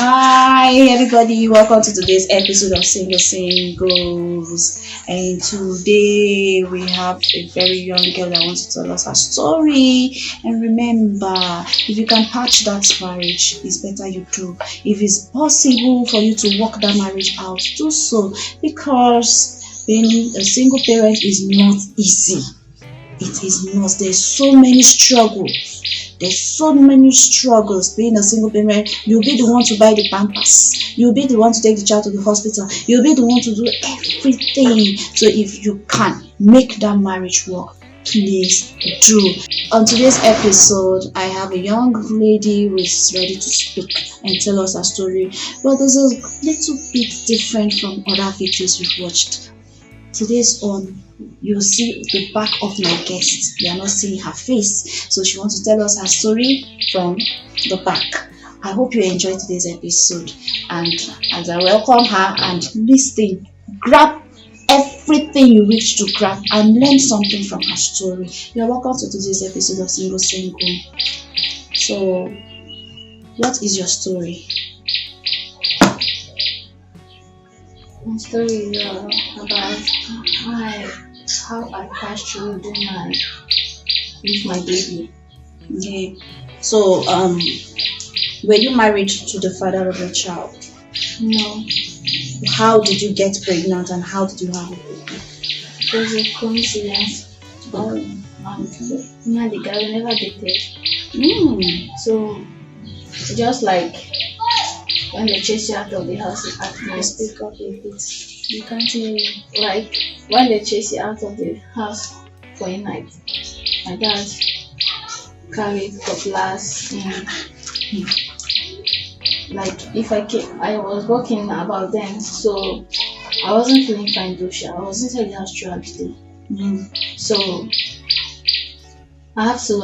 Hi everybody, welcome to today's episode of Single Singles. And today we have a very young girl that wants to tell us her story. And remember, if you can patch that marriage, it's better you do. If it's possible for you to work that marriage out, do so, because being a single parent is not easy. It is not. There's so many struggles. There's so many struggles being a single parent. You'll be the one to buy the pampers. You'll be the one to take the child to the hospital. You'll be the one to do everything. So if you can make that marriage work, please do. On today's episode, I have a young lady who is ready to speak and tell us her story. But there's a little bit different from other videos we've watched. Today's on, you'll see the back of my guest. You are not seeing her face. So she wants to tell us her story from the back. I hope you enjoyed today's episode. And as I welcome her and listen, grab everything you wish to grab and learn something from her story. You're welcome to today's episode of Single Single. So, what is your story? My story is about how I passed through with my baby. Okay. So, were you married to the father of your child? No, How did you get pregnant and how did you have a baby? it was a coincidence. Me and the guy we never dated. So just like when they chase you out of the house, Speak up a bit. you can't hear you. Like when they chase you out of the house for a night, my dad carried cutlass and like if I was working about then, so I wasn't feeling fine though. I was inside the house throughout the day. So I have to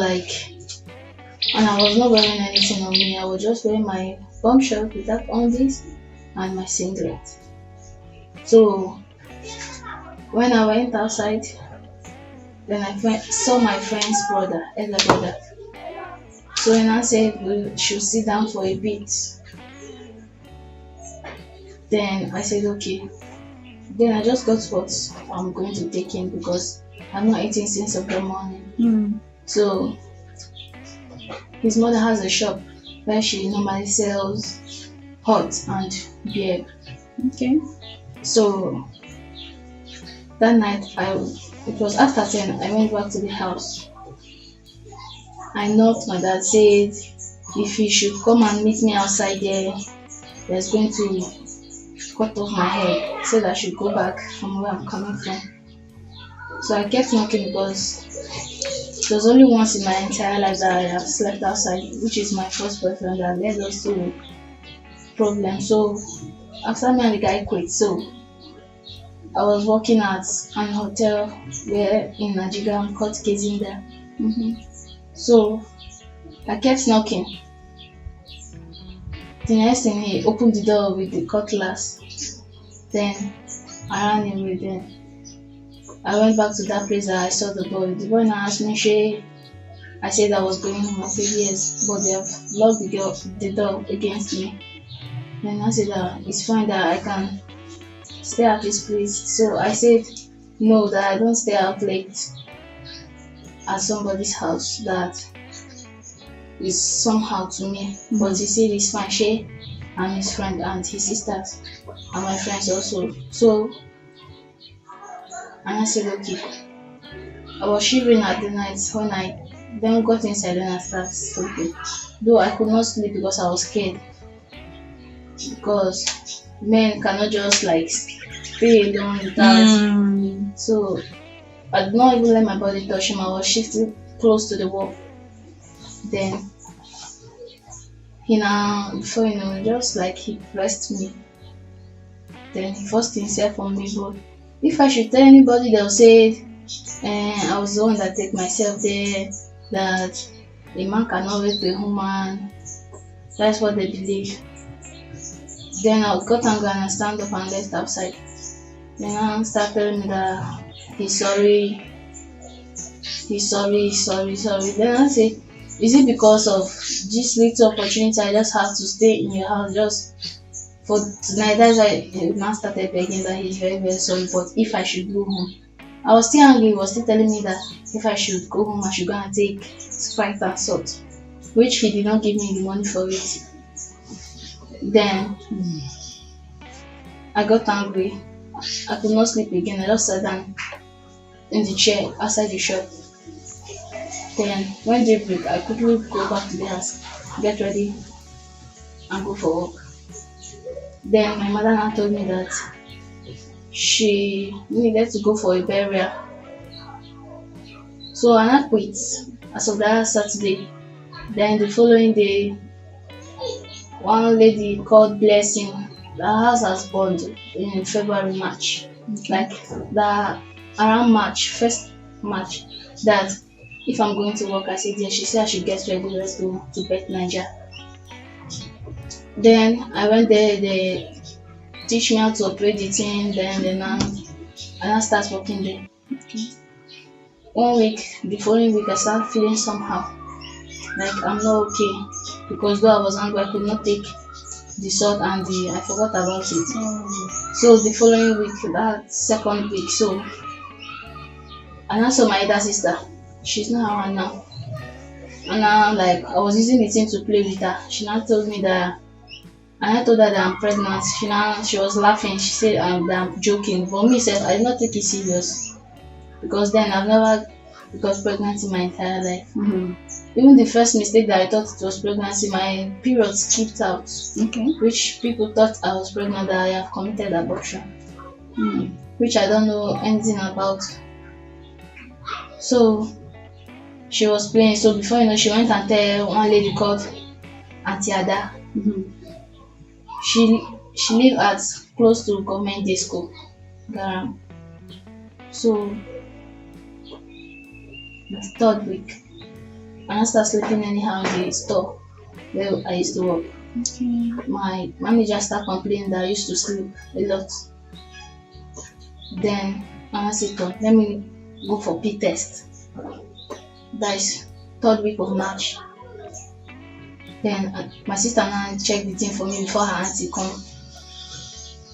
and I was not wearing anything on me. I was just wearing my bum shirt without undies and my singlet. So when I went outside, then I saw my friend's elder brother. So when I said we should sit down for a bit, then I said okay. Then I just got what I'm going to take in because I'm not eating since of the morning. So his mother has a shop where she normally sells hot and beer. Okay. So that night it was after 10, I went back to the house. I knocked, my dad said if he should come and meet me outside there, he's going to cut off my head. He said I should go back from where I'm coming from. So I kept knocking because it was only once in my entire life that I have slept outside, which is my first boyfriend that led us to problems. So after me and the guy quit, so I was working at an hotel where in Nigeria I'm caught casing there. So I kept knocking. The next thing he opened the door with the cutlass. Then I ran away. Then I went back to that place that I saw the boy. The boy now asked me, "Shay," I said I was going home. I said yes, but they have locked the door against me. Then I said that it's fine that I can stay at this place. So I said no, that I don't stay out late at somebody's house. That is somehow to me. But he said it's fine. Shay and his friend and his sisters and my friends also. So and I said okay. I was shivering at the night when I then got inside and I started sleeping. Though I could not sleep because I was scared. Because men cannot just stay alone without. So I did not even let my body touch him. I was shifting close to the wall. Then he now, before you know, just he pressed me. Then he forced himself on me. But if I should tell anybody, they'll say I was the one that take myself there, that a man cannot rape a woman. That's what they believe. Then I got angry and I stand up and left outside. Then I started telling me that he's sorry. Then I said, Is it because of this little opportunity I just have to stay in your house just for tonight? That's why the man started begging that he's very, very sorry, but if I should go home. I was still angry, he was still telling me that if I should go home, I should go and take Sprite and salt, which he did not give me the money for it. Then I got angry. I could not sleep again. I just sat down in the chair outside the shop. Then when daybreak, I quickly go back to the house, get ready, and go for work. Then my mother now told me that she needed to go for a burial. So I now quit as of that Saturday. Then the following day, one lady called Blessing, the house has burned in February, March. Like that around March, first March, that if I'm going to work, I said yes. She said I should get ready, let's go to Beth Niger. Then I went there, they teach me how to operate the thing, then I now start working there. One week, the following week I started feeling somehow. Like I'm not okay. Because though I was angry, I could not take the salt and I forgot about it. So the following week, that second week, so I now saw my elder sister. She's not around now. And now like I was using the thing to play with her. She now told me that and I told her that I'm pregnant. She was laughing. She said that I'm joking. But me self, I did not take it serious because then I've never got pregnant in my entire life. Even the first mistake that I thought it was pregnancy, my period skipped out, which people thought I was pregnant, that I have committed abortion, which I don't know anything about. So she was playing. So before you know, she went and tell one lady called Auntie Ada. She lived at close to government day school, Garam. So the third week, I started sleeping anyhow in the store where I used to work. My manager started complaining that I used to sleep a lot. Then I said, let me go for P test. That is third week of March. Then my sister now checked the thing for me before her auntie come.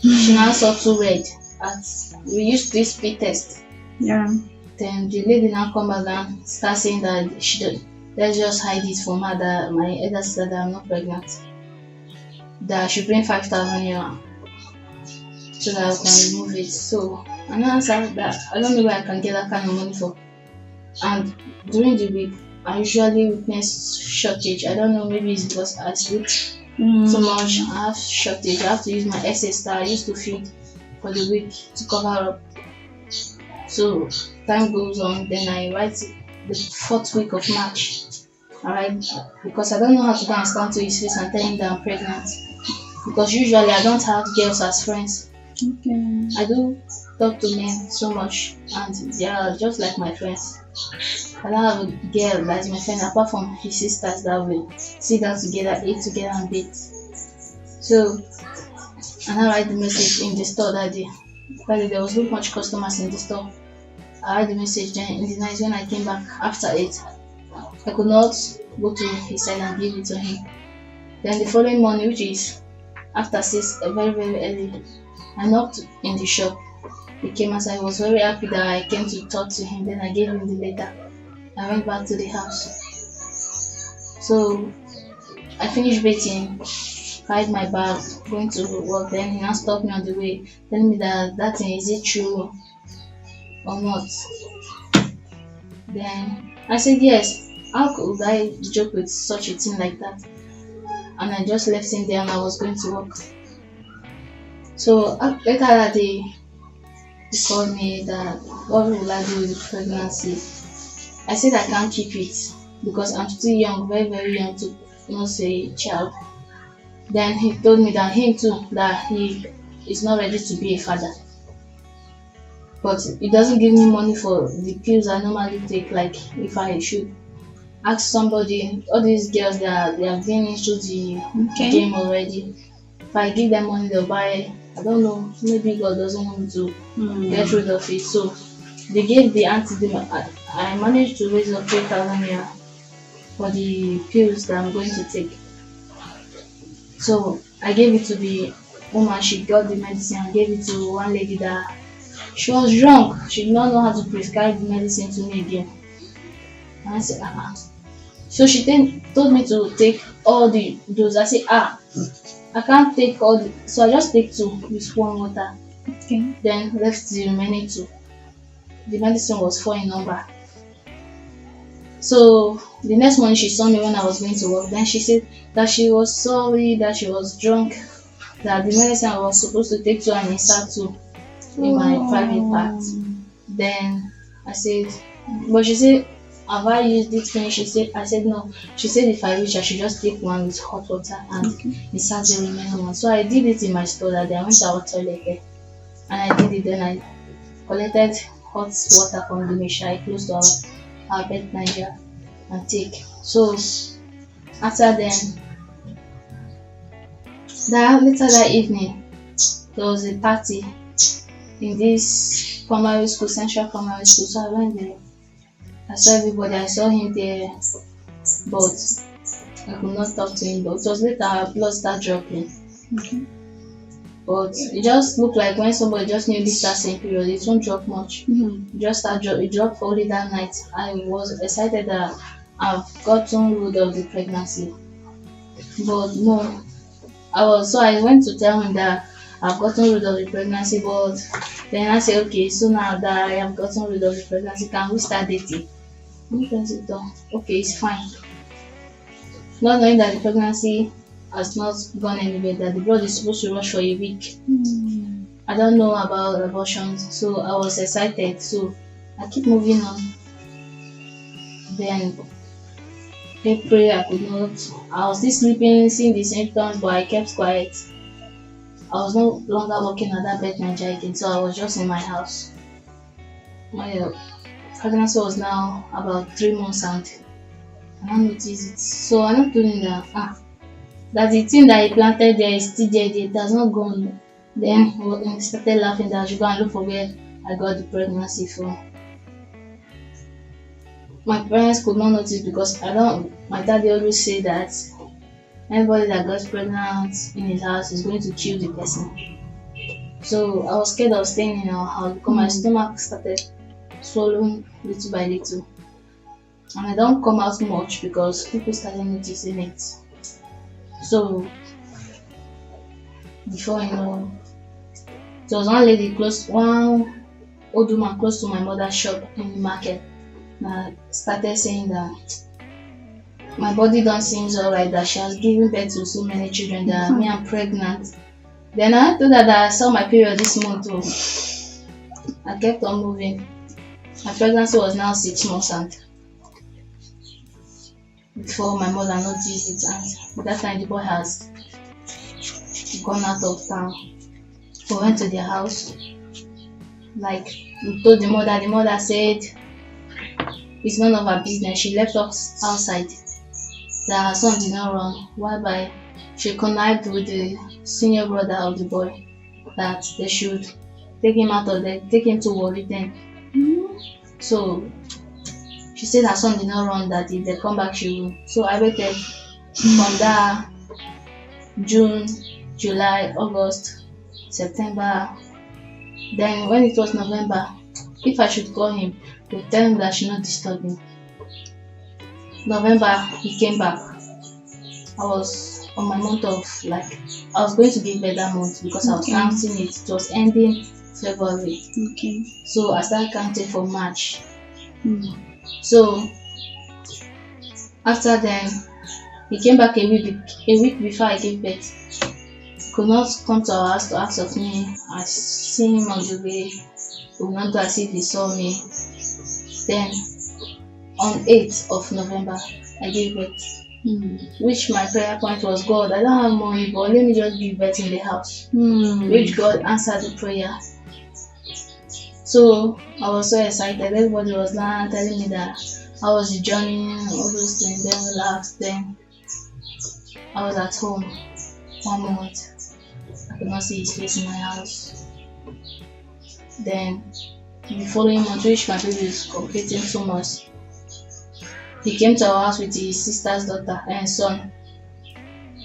She now saw 2 red. We used this P test. Then the lady now come back and start saying that let's just hide it from her, that my elder sister that I'm not pregnant. That I should bring 5,000 euro so that I can remove it. So and I answered that I don't know where I can get that kind of money for. And during the week I usually witness shortage. I don't know, maybe it's because I sleep so much. I have shortage. I have to use my SS that I used to feed for the week to cover up. So time goes on, then I write the 4th week of March. Alright, because I don't know how to go and stand to his face and tell him that I'm pregnant. Because usually I don't have girls as friends. I do talk to men so much and they are just like my friends. I don't have a girl that is my friend apart from his sisters that will sit down together, eat together and date. So and I write the message in the store that day. There was not much customers in the store. I write the message, then in the night when I came back after 8, I could not go to his side and give it to him. Then the following morning, which is after 6, very, very early, I knocked in the shop. He came as I was very happy that I came to talk to him. Then I gave him the letter. I went back to the house. So I finished bathing, carried my bag, going to work. Then he now stopped me on the way, telling me that thing, is it true or not? Then I said yes. How could I joke with such a thing like that? And I just left him there and I was going to work. So later that day, he called me that what will I do with the pregnancy? I said I can't keep it because I'm still young, very, very young to not say a child. Then he told me that him too, that he is not ready to be a father. But it doesn't give me money for the pills I normally take, like if I should ask somebody, all these girls that they have been into the game already. If I give them money, they'll buy. I don't know. Maybe God doesn't want me to get rid of it. So they gave the auntie. I managed to raise up 3,000 naira. for the pills that I'm going to take. So I gave it to the woman, she got the medicine and gave it to one lady that she was drunk. She did not know how to prescribe the medicine to me again. And I said, So she then told me to take all the dose. I said, I can't take all the, so I just take two with warm water, Okay. then left the remaining two. The medicine was four in number. So the next morning she saw me when I was going to work. Then she said that she was sorry, that she was drunk, that the medicine I was supposed to take two and insert two in my private part. Then I said, but she said, have I used it finish? She said, I said no. She said if I wish I should just take one with hot water and insert the remaining one. So I did it in my store that day. I went to our toilet there and I did it. Then I collected hot water from the machine close to our bed Niger and take. So after then, that later that evening, there was a party in this primary school, central primary school. So I went there. I saw everybody. I saw him there, but I could not talk to him. But it was later our blood started dropping. But it just looked like when somebody just newly starts same period, it won't drop much. It just start drop. It dropped only that night. I was excited that I've gotten rid of the pregnancy, but no, I went to tell him that I've gotten rid of the pregnancy, but then I said, okay, so now that I have gotten rid of the pregnancy, can we start dating? He said, okay, it's fine. Not knowing that the pregnancy has not gone anywhere, that the blood is supposed to rush for a week. I don't know about abortions, so I was excited. So I keep moving on. Then April, I could not. I was still sleeping, seeing the symptoms, but I kept quiet. I was no longer working at that bed Niger again, so I was just in my house. My pregnancy was now about 3 months and I noticed it. So I not told him that the thing that he planted there is still there, it has not gone. Then he started laughing that I should go and look for where I got the pregnancy from. My parents could not notice because my daddy always say that anybody that gets pregnant in his house is going to kill the person. So I was scared of staying in our house because my stomach started swallowing little by little. And I don't come out much because people started noticing it. So before you know, there was one old woman close to my mother's shop in the market that started saying that my body don't seem alright, that she has given birth to so many children, that me I'm pregnant. Then I told her that I saw my period this month too. I kept on moving. My pregnancy was now 6 months and before my mother noticed it, and by that time the boy has gone out of town. We went to their house. Like we told the mother said it's none of her business. She left us outside. That her son did not run, whereby she connived with the senior brother of the boy that they should take him out of there, take him to Warri then. So she said her son did not run, that if they come back she will. So I waited from that June, July, August, September. Then when it was November, if I should call him, to tell him that I should not disturb him. November he came back. I was on my month of I was going to give birth that month because I was counting it. It was ending February. So I started counting for March. So after then he came back a week before I gave birth. He could not come to our house to ask of me. I seen him on the way. He would not go as if he saw me. Then on 8th of November I gave birth. Which my prayer point was, God, I don't have money, but let me just give birth in the house. Which God answered the prayer. So I was so excited. Everybody was now telling me that I was the journey, all those things. Then we laughed. Then I was at home 1 month. I could not see his face in my house. Then the following month, which my baby is completing 2 months, he came to our house with his sister's daughter and son.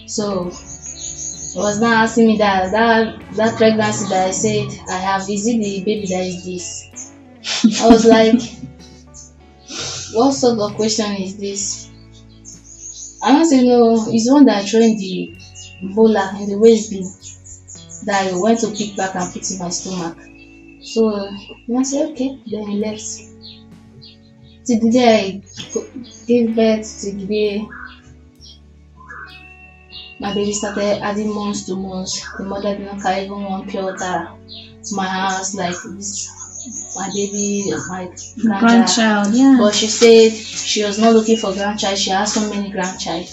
So he was now asking me that pregnancy that I said I have, is it the baby that is this? I was like, what sort of question is this? I don't say no, it's the one that threw in the bola in the waste bin that I went to pick back and put in my stomach. So I said okay, then he left. Till the day I gave birth, till the day my baby started adding months to months. The mother did not carry even one pure water to my house like this. My baby, my grandchild. Grandchild, yeah. But she said she was not looking for grandchild. She has so many grandchild.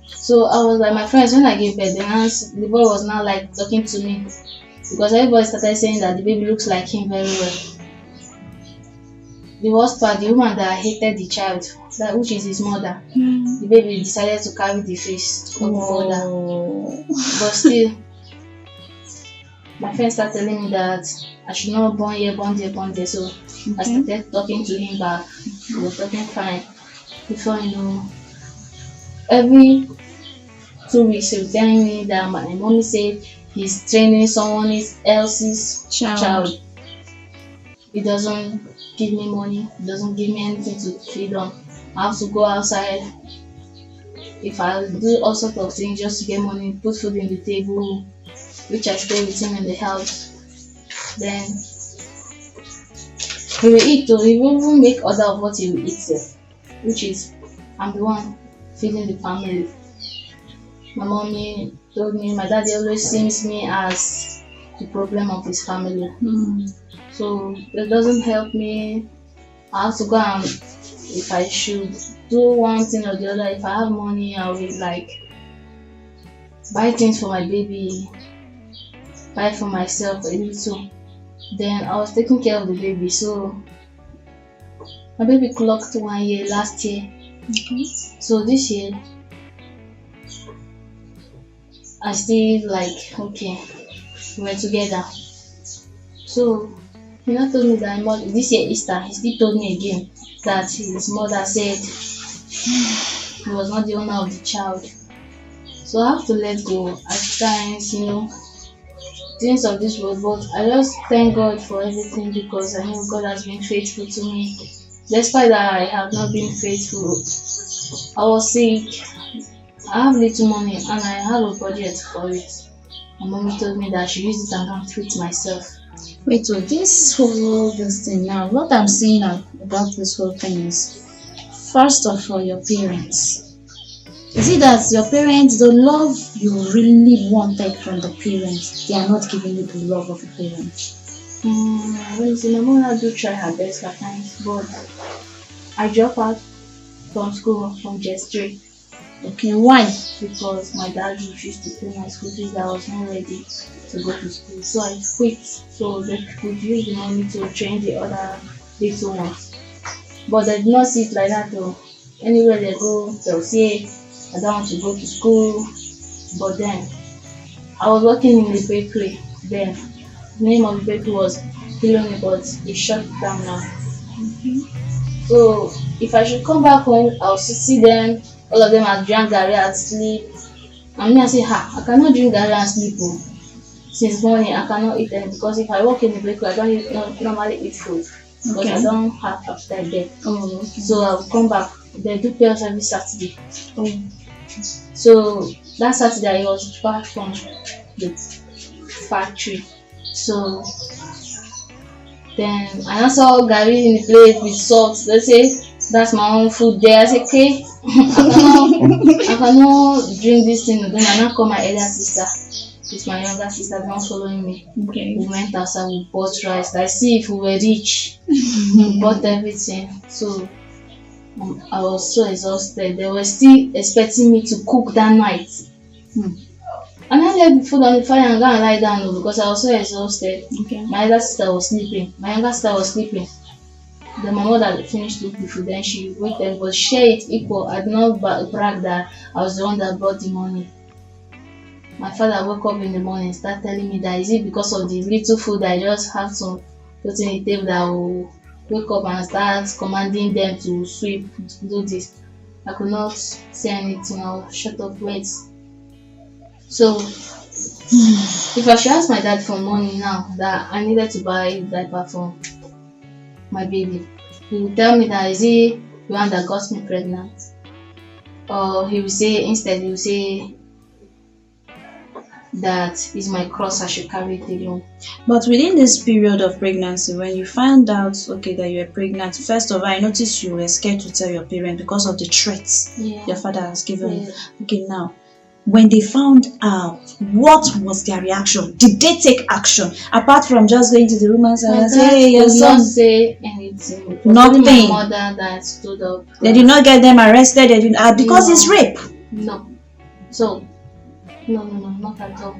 So I was like, my friends, when I gave birth, the boy was now like talking to me because everybody started saying that the baby looks like him very well. The worst part, the woman that hated the child, that which is his mother, the baby decided to carry the face of the mother. But still, my friend started telling me that I should not born here, born there, born there. So I started talking to him back. We were talking fine. Before you know, every 2 weeks he was telling me that my mommy said he's training someone else's child. He doesn't give me money, he doesn't give me anything to feed on. I have to go outside. If I do all sorts of things just to get money, put food in the table, which I stay with him in the house, then he will eat too. He will even make order of what he will eat, which is I'm the one feeding the family. My mommy told me my daddy always sees me as the problem of his family. So it doesn't help me. I have to go and if I should do one thing or the other, if I have money, I will like buy things for my baby, buy for myself a little. Then I was taking care of the baby. So my baby clocked 1 year last year. So this year I still like okay, we're together. So he now told me that this year Easter, he still told me again that his mother said he was not the owner of the child. So I have to let go at times, things of this world. But I just thank God for everything because I know God has been faithful to me. Despite that I have not been faithful, I was sick. I have little money and I have a budget for it. My mommy told me that I should use it and go treat myself. Wait, so this thing now, what I'm seeing about this whole thing is, first of all, your parents. Is it that your parents, the love you really wanted from the parents, they are not giving you the love of the parents? My mother do try her best at times, but I drop out from school from just 3. Okay, why? Because my dad refused to pay my school fees. I was not ready to go to school, so I quit so they could use the money to train the other little ones. But they did not see it like that though. Anywhere they go, they'll say I don't want to go to school. But then I was working in the bakery then. The name of the bakery was Kiloni, but it shut down now. So if I should come back home, I'll see them, all of them have drank garri and sleep. And me I say, I cannot drink garri and sleep. Since morning I cannot eat them because if I work in the bakery, I don't normally eat food because I don't have appetite there. So I'll come back. They do pay us every Saturday. So that Saturday I was back from the factory. So then I saw garri in the plate with salt. They say that's my own food there. I say, okay, I cannot drink this thing again. I now call my elder sister. It's my younger sister, the one following me. Okay. We went outside, we bought rice. I see if we were rich. We bought everything. So I was so exhausted. They were still expecting me to cook that night. And I left the food on the fire and go and lie down because I was so exhausted. Okay. My elder sister was sleeping. My younger sister was sleeping. Then my mother finished cooking the food. Then she waited, but share it equal. I did not brag that I was the one that brought the money. My father woke up in the morning and started telling me that is it because of the little food I just have to put in the table that will wake up and start commanding them to sweep, to do this. I could not say anything. I was shut up, wait. So if I should ask my dad for money now that I needed to buy diaper for my baby, he will tell me that is he the one that got me pregnant? Or he will say, instead he will say that is my cross, I should carry it alone. But within this period of pregnancy, when you found out, okay, that you were pregnant, first of all, I noticed you were scared to tell your parents because of the threats Yeah. your father has given you. Yeah. Okay, now, when they found out, what was their reaction? Did they take action apart from just going to the woman's My and say, dad "Hey, your could not son"? say anything. It was Nothing. only my mother that stood up. They did not get them arrested. They did because it's No. rape. No. So no, not at all.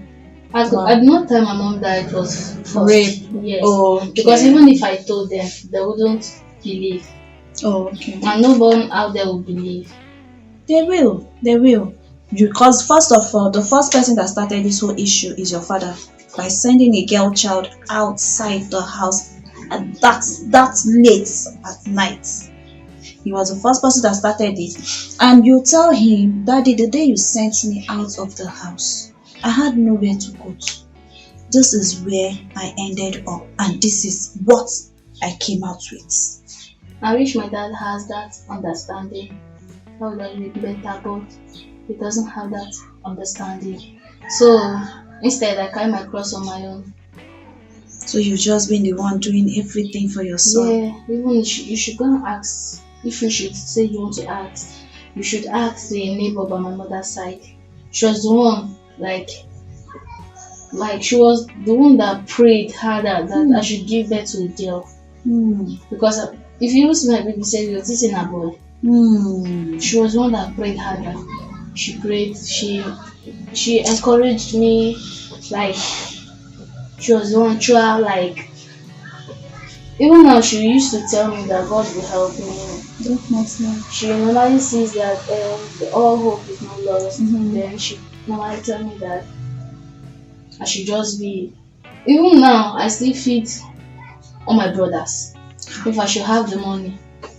Wow. I did not tell my mom that it was forced. Rape. Yes. Oh, okay. Because even if I told them, they wouldn't believe. Oh, okay. And no one out there will believe. They will. They will. Because first of all, the first person that started this whole issue is your father by sending a girl child outside the house and that late at night. He was the first person that started it. And you tell him, Daddy, the day you sent me out of the house, I had nowhere to go to. This is where I ended up, and this is what I came out with. I wish my dad has that understanding. How would I be better, but he doesn't have that understanding. So instead, I carry my cross on my own. So you've just been the one doing everything for your son. Yeah, even you should go and ask. If you should say you want to ask, you should ask the neighbor by my mother's side. She was the one, like she was the one that prayed harder that I should give birth to a girl. Because if you see my baby say you're teaching a boy, she was the one that prayed harder. She prayed. She encouraged me. Like she was the one throughout. Like even now, she used to tell me that God will help me. Definitely. She normally sees that all hope is not lost. Then she normally tell me that I should just be. Even now, I still feed all my brothers. If I should have the money,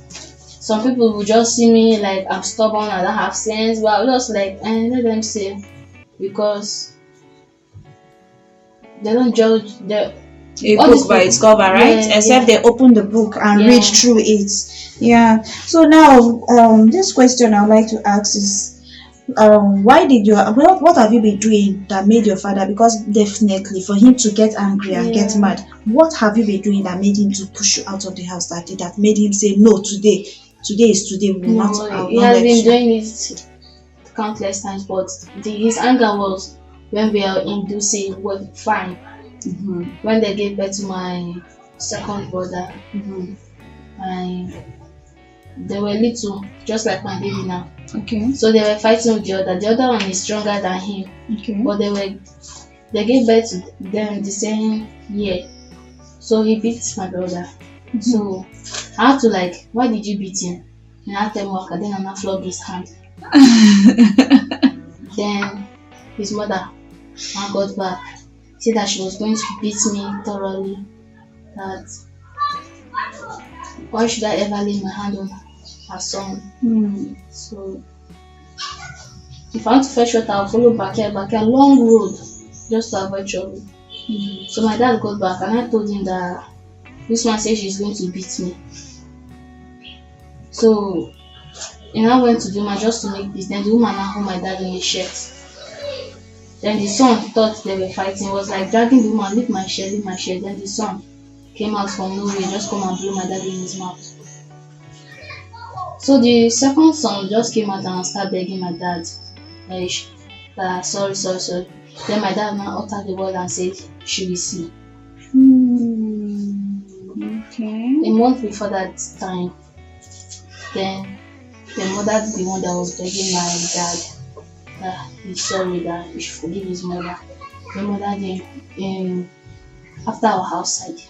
some people will just see me like I'm stubborn, I don't have sense. But I'll just like let them say, because they don't judge A all these book by people. its cover, right? Yeah, Except yeah. they open the book and Yeah. read through it. Yeah. So now, this question I'd like to ask is, why did you? What have you been doing that made your father? Because definitely for him to get angry and get Yeah. mad, what have you been doing that made him to push you out of the house that day? That made him say no today. Today is today. We will not. I No, will he not has let been you. doing it countless times, but his anger was when we are in Dusi, we were fine. When they gave birth to my second brother, and they were little, just like my baby now. Okay. So they were fighting with the other. The other one is stronger than him, Okay. but they gave birth to them the same year. So he beat my brother. So I had to like, why did you beat him? And I tell him, then I flog his hand. Then his mother now got back, said that she was going to beat me thoroughly. That why should I ever lay my hand on her son? So if I want to fetch water, I'll follow back here, long road, just to avoid trouble. So my dad got back and I told him that this man said she's going to beat me. So and I went to the woman just to make peace. Then the woman now hold my dad in a shirt. Then the son thought they were fighting. He was like dragging the woman, leave my shirt, leave my shirt. Then the son came out from nowhere, just come and blew my dad in his mouth. So the second son just came out and started begging my dad, sorry. Then my dad now uttered the word and said, she will see. Okay. A month before that time, then the mother, the one that was begging my dad that he's sorry, that he should forgive his mother. The mother then after our house side.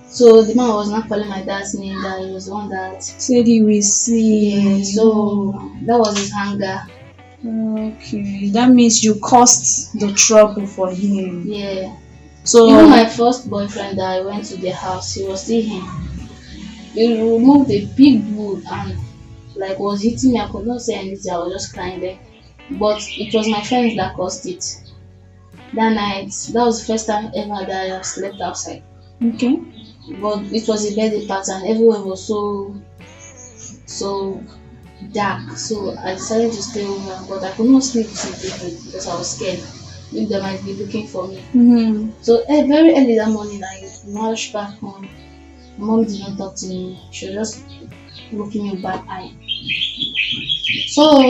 So the man was not calling my dad's name, that he was the one that said he will see. Yeah, so that was his anger. Okay, that means you caused the trouble for him. Yeah. So even my first boyfriend that I went to the house, he was still him. They removed a big wood and like was hitting me. I could not say anything. I was just crying there. But it was my friends that caused it. That night, that was the first time ever that I have slept outside. Okay. But it was a birthday party and everywhere was so dark. So I decided to stay over, but I could not sleep till daybreak because I was scared if they might be looking for me. Mm-hmm. So very early that morning, I marched back home. My mom did not talk to me. She was just looking me with bad eye. So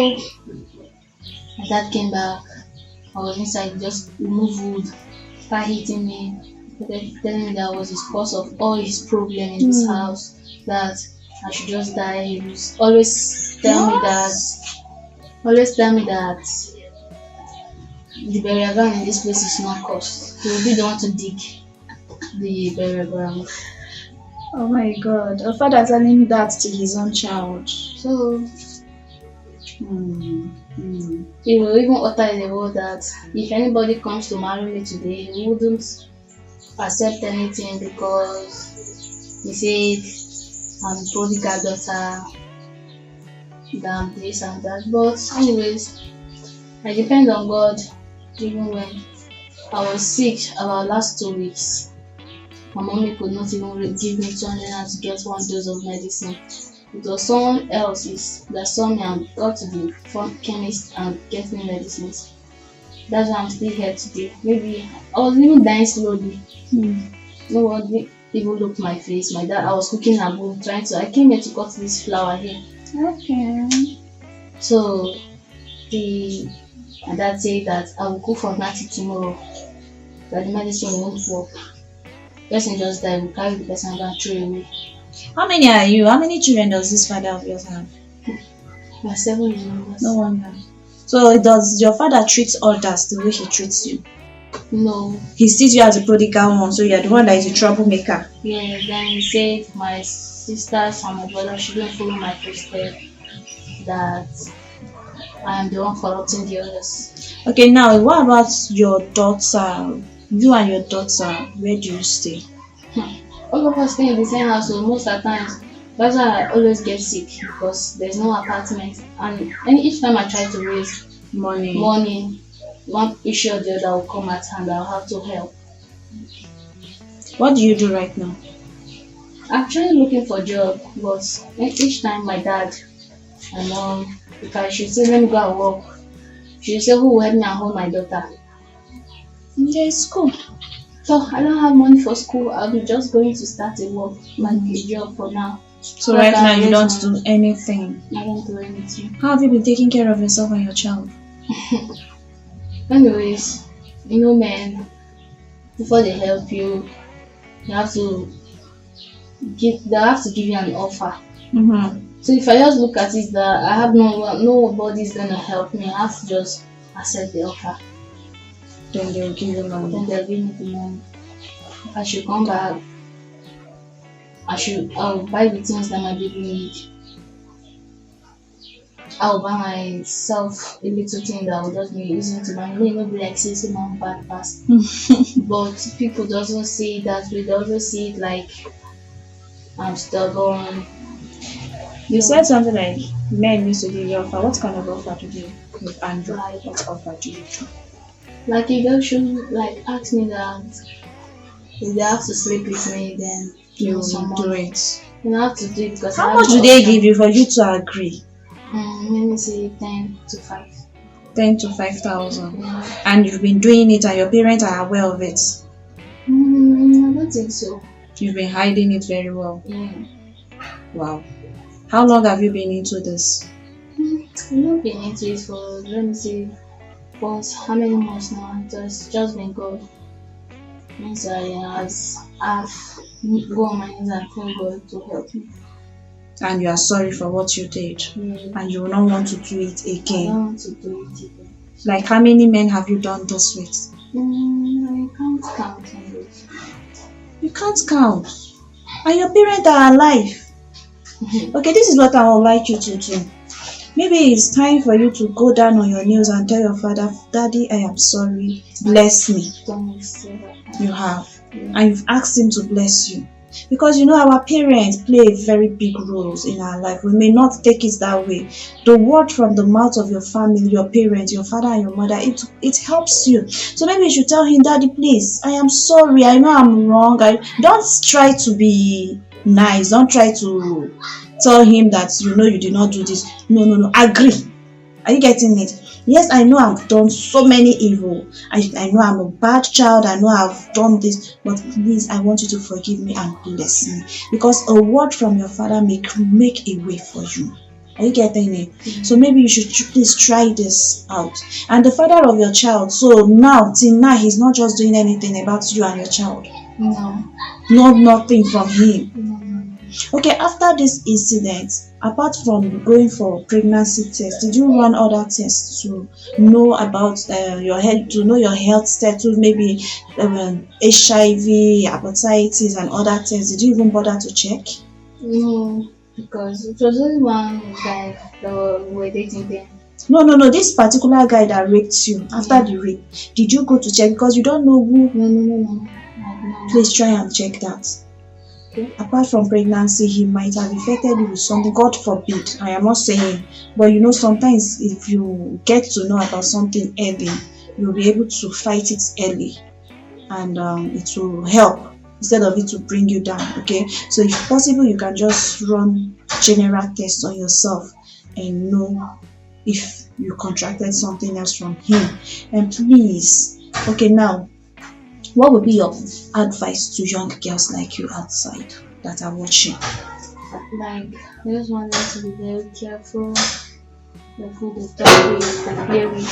my dad came back. I was inside, just remove wood, start hitting me, started telling me that was his cause of all his problem in this house, that I should just die. He was always tell me that the burial ground in this place is not cursed. He will be the one to dig the burial ground. Oh my God. A father telling that to his own child. So Hmm. Hmm. he will even utter in the word that if anybody comes to marry me today, he wouldn't accept anything because he said I'm a prodigal daughter, that this and that. But anyways, I depend on God even when I was sick about last 2 weeks. My mommy could not even give me 200 naira to get one dose of medicine. It was someone else that saw me and got to the front chemist and get me medicines. That's why I'm still here today. Maybe I was even dying slowly. No one did even look my face. My dad, I was cooking at home, I came here to cut this flower here. Okay. So my dad said that I will cook for Natty tomorrow, that the medicine won't work. Person just died, we carry the person and go and throw away. How many are you? How many children does this father of yours have? We are 7 members. No wonder. So does your father treat others the way he treats you? No. He sees you as a prodigal one, so you're the one that is a troublemaker. Yeah, then he said my sisters and my brother shouldn't follow my footsteps, that I am the one corrupting the others. Okay, now what about your daughter? You and your daughter, where do you stay? All of us stay in the same house, so most of the times that's why I always get sick because there's no apartment. And each time I try to raise Money. one issue or the other will come at hand. I'll have to help. What do you do right now? I'm actually looking for a job, but each time my dad and mom, if I should say let me go and work, she will say who will help me and hold my daughter. Yeah, it's cool. So I don't have money for school. I'm just going to start a work, like a job for now. So right now you don't do anything. I don't do anything. How have you been taking care of yourself and your child? Anyways, men, before they help you, they have to give you an offer. Mm-hmm. So if I just look at it that I have nobody's gonna help me, I have to just accept the offer. Then they'll give you money. Then they'll give me the money. If I should come back, I'll buy the things that my baby needs. I'll buy myself a little thing that will just be using to my money. Not be like say my bad past. But people doesn't see it that way. They always see it like I'm stubborn. You said something like men used to give you offer. What kind of offer did you give Andrew? What offer did you do? Like if they should like ask me that if they have to sleep with me, then You will do it. You have to do it because how much do they give you for you to agree? Let me say 10 to 5. 10 to 5,000. Yeah. And you've been doing it and your parents are aware of it? I don't think so. You've been hiding it very well. Yeah. Wow. How long have you been into this? I've not been into it for, let me say, for how many months now? It's just been good. Means I've go on my knees and thank God to help me. And you are sorry for what you did. Yeah. And you will not want to do it I again. don't want to do it again. Like how many men have you done this with? I can't count on it. You can't count. And your parents are alive. Okay, this is what I would like you to do. Maybe it's time for you to go down on your knees and tell your father, Daddy, I am sorry. Bless me. Don't say that. You have. Yeah. And you've asked him to bless you. Because our parents play very big roles in our life. We may not take it that way. The word from the mouth of your family, your parents, your father and your mother, it helps you. So maybe you should tell him, Daddy, please, I am sorry, I know I'm wrong. I don't try to be nice, don't try to tell him that you did not do this. No, no, no, agree. Are you getting it? Yes, I know I've done so many evil. I know I'm a bad child. I know I've done this, but please, I want you to forgive me and bless me. Because a word from your father make a way for you. Are you getting it? So maybe you should please try this out. And the father of your child, so now, till now, he's not just doing anything about you and your child. No. Not nothing from him. No. Okay, after this incident, apart from going for pregnancy test, did you run other tests to know about your health, to know your health status, maybe HIV, hepatitis, and other tests? Did you even bother to check? No, because it was only one guy that we were dating then. No, no, no. This particular guy that raped you after the rape, did you go to check? Because you don't know who. No, no, no, no. No. Please try and check that. Okay. Apart from pregnancy, he might have infected you with something. God forbid. I am not saying, but sometimes if you get to know about something early, you'll be able to fight it early, and it will help instead of it to bring you down. Okay, so if possible, you can just run general tests on yourself and know if you contracted something else from him. And please, okay, now, what would be your advice to young girls like you outside that are watching? Like, I just want them to be very careful. The food they talk with, the play with.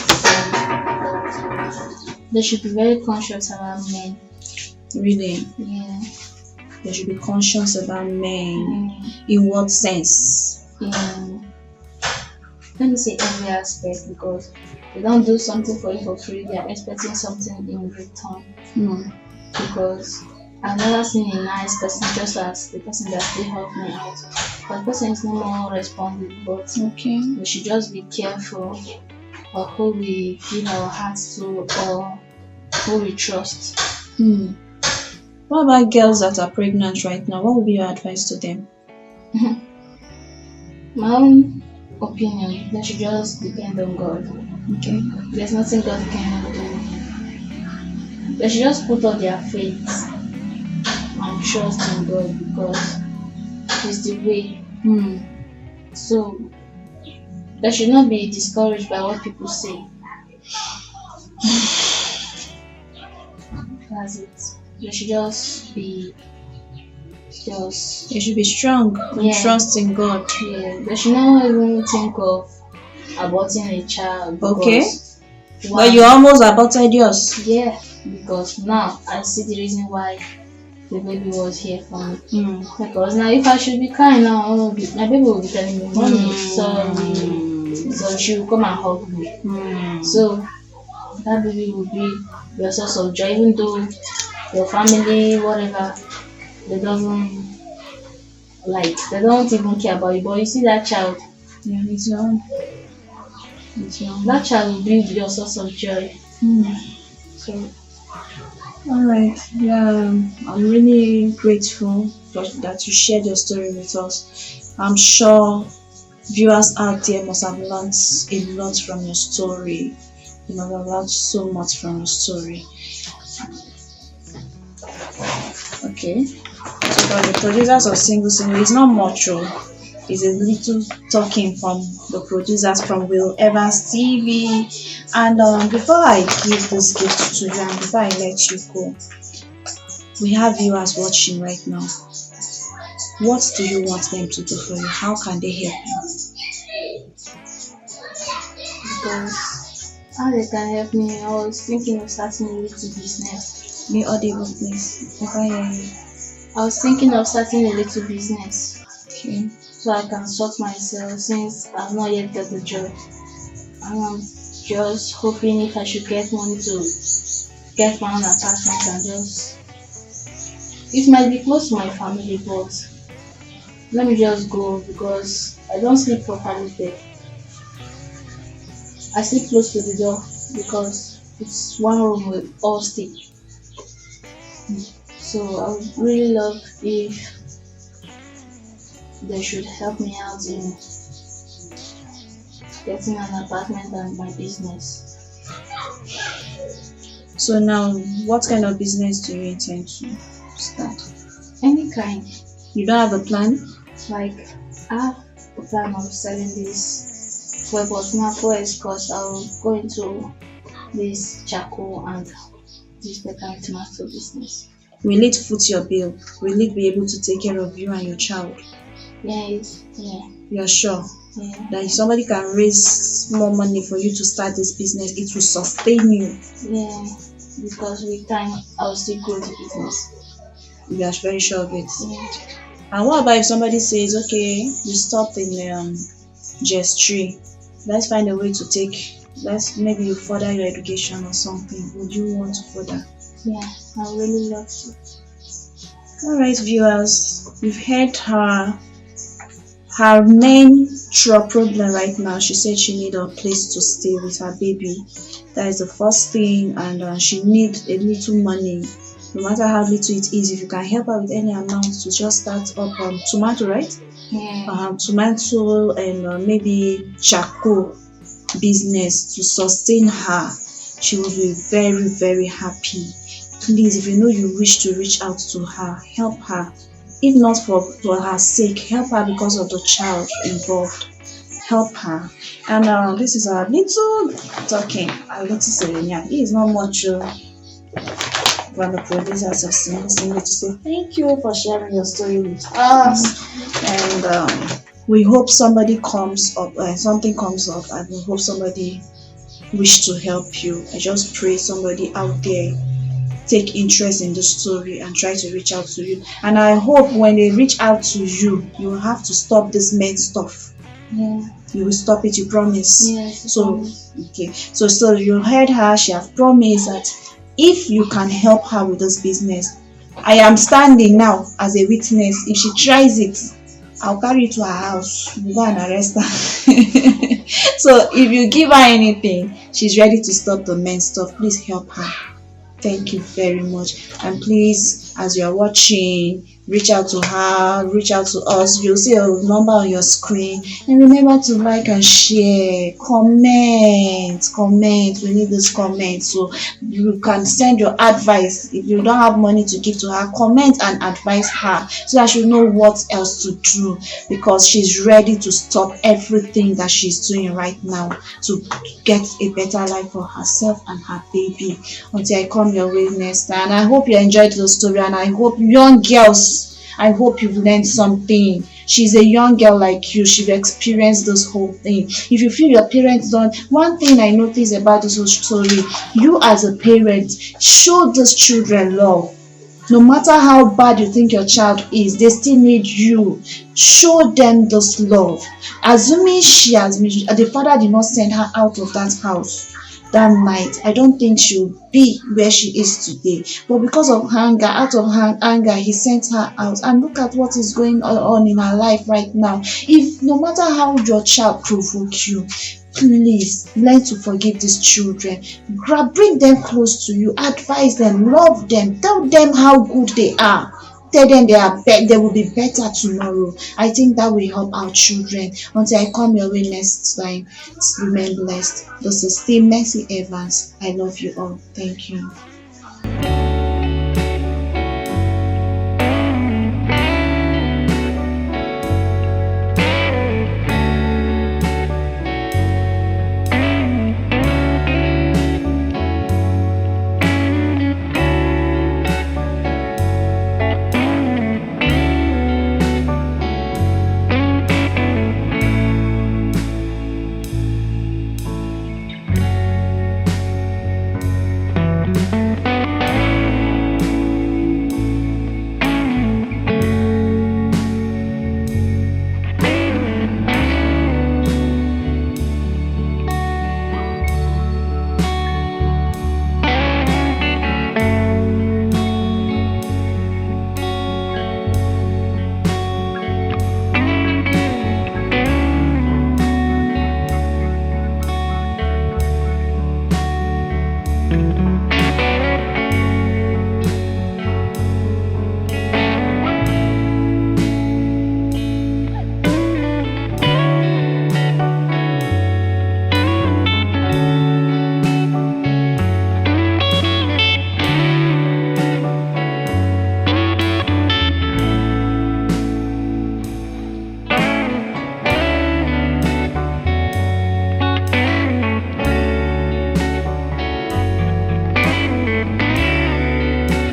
They should be very conscious around men. Really? Yeah. They should be conscious about men. Mm. In what sense? Let me say every aspect, because they don't do something for you for free, they are expecting something in return. Because I've never seen a nice person just as the person that still helped me out. But the person is no more responsible, but Okay. we should just be careful of who we give our hearts to or who we trust. What about girls that are pregnant right now? What would be your advice to them? My own opinion, they should just depend on God. Okay. There's nothing God cannot do. They should just put all their faith and trust in God, because it's the way. So they should not be discouraged by what people say. That's it. They should just be They should be strong and trust in God. Yeah. They should not even think of aborting a child. Okay. But you almost aborted yours. Yeah, because now I see the reason why the baby was here for me. Because now if I should be crying now, my baby will be telling me, Mommy, sorry. So she will come and hug me. So that baby will be your source of joy, even though your family, whatever, they don't even care about you. But you see that child, It's young. that child will be your source of joy. So all right. Yeah, I'm really grateful that you shared your story with us. I'm sure viewers out there must have learned a lot from your story. You must have learned so much from your story. Okay. So for the producers of Single Single, it's not much. It's a little talking from the producers from evansTv. And before I give this gift to you and before I let you go, we have viewers watching right now. What do you want them to do for you? How can they help you? because how they can help me, I was thinking of starting a little business. Be audible, please. If I hear you. I was thinking of starting a little business. Okay. So I can sort myself, since I've not yet got the job. And I'm just hoping if I should get money to get my own apartment and just, it might be close to my family, but let me just go, because I don't sleep properly there. I sleep close to the door because it's one room with all stick. So I would really love if they should help me out in getting an apartment and my business. So now, what kind of business do you intend to start? Any kind. You don't have a plan? Like I have a plan of selling this fuel, but now fuel is cost. I'll go into this charcoal and this pepper tomato business. Will it foot your bill? Will it be able to take care of you and your child? Yeah. You're sure Yeah. that if somebody can raise more money for you to start this business, it will sustain you? Yeah. Because with time I'll still grow the business. You are very sure of it. Yeah. And what about if somebody says, okay, you stopped in just 3, let's find a way to take, let's maybe you further your education or something. Would you want to further? Yeah. I really love to. All right, viewers, we've heard her main problem right now. She said she need a place to stay with her baby. That is the first thing, and she need a little money. No matter how little it is, if you can help her with any amount to just start up tomato, right? Yeah. Tomato and maybe charcoal business to sustain her, she will be very, very happy. Please, if you know you wish to reach out to her, help her. If not for her sake, help her because of the child involved. Help her. And this is our little talking. I noticed Serenia. He is not much one of the producers of Sing to say thank you for sharing your story with us. And we hope somebody comes up, something comes up, and we hope somebody wish to help you. I just pray somebody out there take interest in the story and try to reach out to you. And I hope when they reach out to you, you will have to stop this men stuff. Yeah. You will stop it, you promise? Yes. So okay. So you heard her, she have promised that if you can help her with this business, I am standing now as a witness. If she tries it, I'll carry it to her house. We'll go and arrest her. So if you give her anything, she's ready to stop the men stuff. Please help her. Thank you very much. And please, as you are watching, reach out to her, reach out to us. You'll see a number on your screen. And remember to like and share, comment. We need this comment. So you can send your advice. If you don't have money to give to her, comment and advise her so that she'll know what else to do, because she's ready to stop everything that she's doing right now to get a better life for herself and her baby. Until I come your way next time. And I hope you enjoyed the story, and I hope young girls, I hope you've learned something. She's a young girl like you. She's experienced this whole thing. If you feel your parents don't, one thing I noticed about this whole story, you as a parent, show these children love. No matter how bad you think your child is, they still need you. Show them this love. Assuming the father did not send her out of that house that night, I don't think she'll be where she is today. But because of anger, out of anger, he sent her out. And look at what is going on in her life right now. If no matter how your child provoke you, please learn to forgive these children. Bring them close to you, advise them, love them, tell them how good they are. Tell them they will be better tomorrow. I think that will help our children. Until I come your way next time, remain blessed. This is still Mercy Evans. I love you all. Thank you.